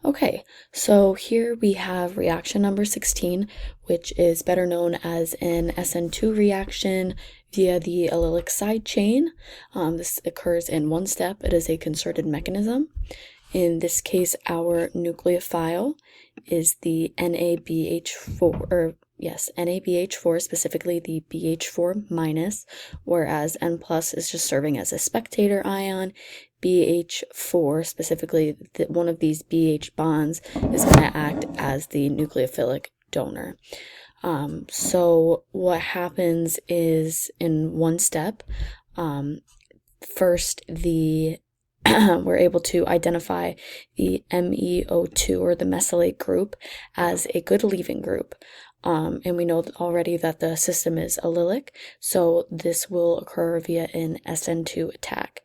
Okay, so here we have reaction number 16, which is better known as an SN2 reaction via the allylic side chain. This occurs in one step. It is a concerted mechanism. In this case, our nucleophile is the NABH4, NABH4, specifically the BH4 minus, whereas N plus is just serving as a spectator ion. BH4, specifically one of these BH bonds, is going to act as the nucleophilic donor. So what happens is in one step, first we're able to identify the MEO2 or the mesylate group as a good leaving group. And we know already that the system is allylic, so this will occur via an SN2 attack.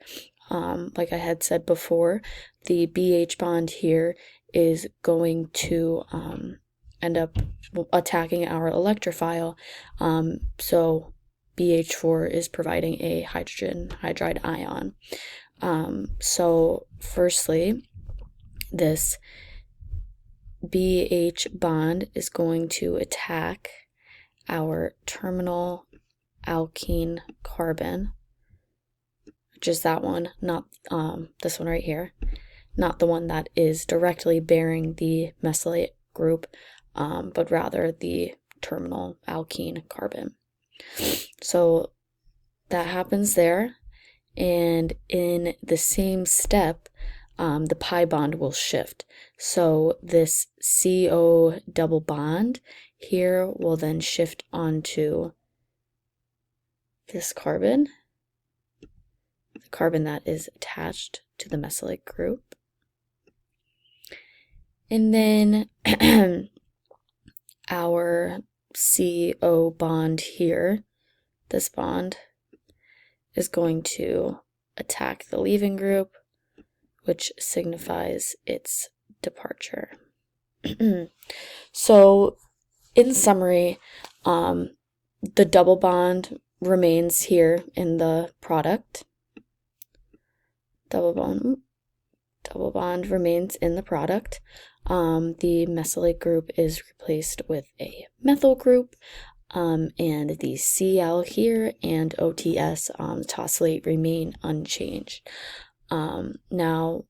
Like I had said before, the BH bond here is going to end up attacking our electrophile, so BH4 is providing a hydrogen hydride ion. So firstly, this BH bond is going to attack our terminal alkene carbon, which is that one, not this one right here, not the one that is directly bearing the mesylate group, but rather the terminal alkene carbon. So that happens there. And in the same step, the pi bond will shift. So this CO double bond here will then shift onto this carbon, the carbon that is attached to the mesylate group. And then our CO bond here, this bond, is going to attack the leaving group, which signifies its departure. So, in summary, the double bond remains here in the product. Double bond remains in the product. The mesylate group is replaced with a methyl group. And the Cl here and OTS tosylate remain unchanged. Now,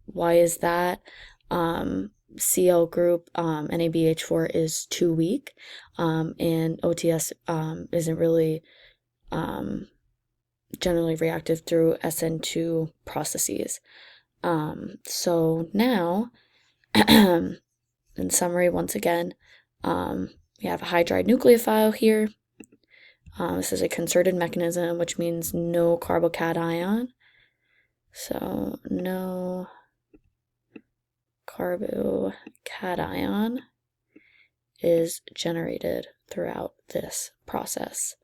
why is that? Cl group, NABH4 is too weak, and OTS isn't really generally reactive through SN2 processes. So now, in summary, once again, we have a hydride nucleophile here. This is a concerted mechanism, which means no carbocation. So no carbocation is generated throughout this process.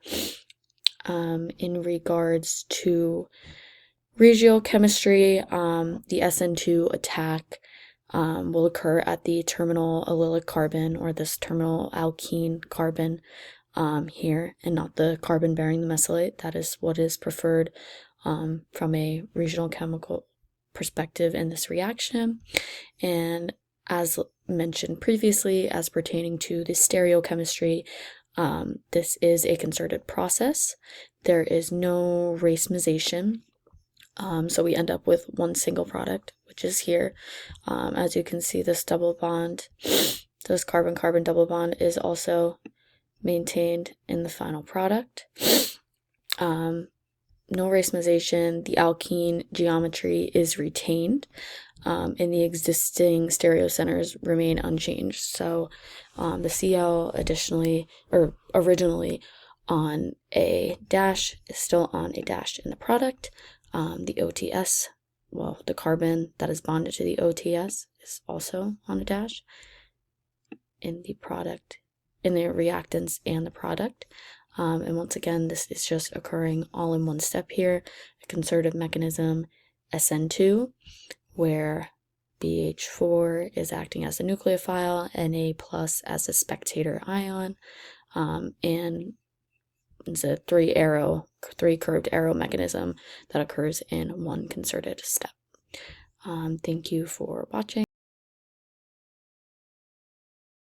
In regards to regiochemistry, the SN2 attack will occur at the terminal allylic carbon, or this terminal alkene carbon here, and not the carbon bearing the mesylate. That is what is preferred from a regional chemical perspective in this reaction. And as mentioned previously, as pertaining to the stereochemistry, this is a concerted process. There is no racemization. So we end up with one single product, which is here. As you can see, this double bond, this carbon-carbon double bond, is also maintained in the final product. No racemization. The alkene geometry is retained, and the existing stereocenters remain unchanged. So the Cl originally on a dash is still on a dash in the product. The OTS, the carbon that is bonded to the OTS is also on a dash in the product, in the reactants and the product. And once again, this is just occurring all in one step here, a concerted mechanism, SN2, where BH4 is acting as a nucleophile, Na plus as a spectator ion, and it's a three curved arrow mechanism that occurs in one concerted step. Thank you for watching.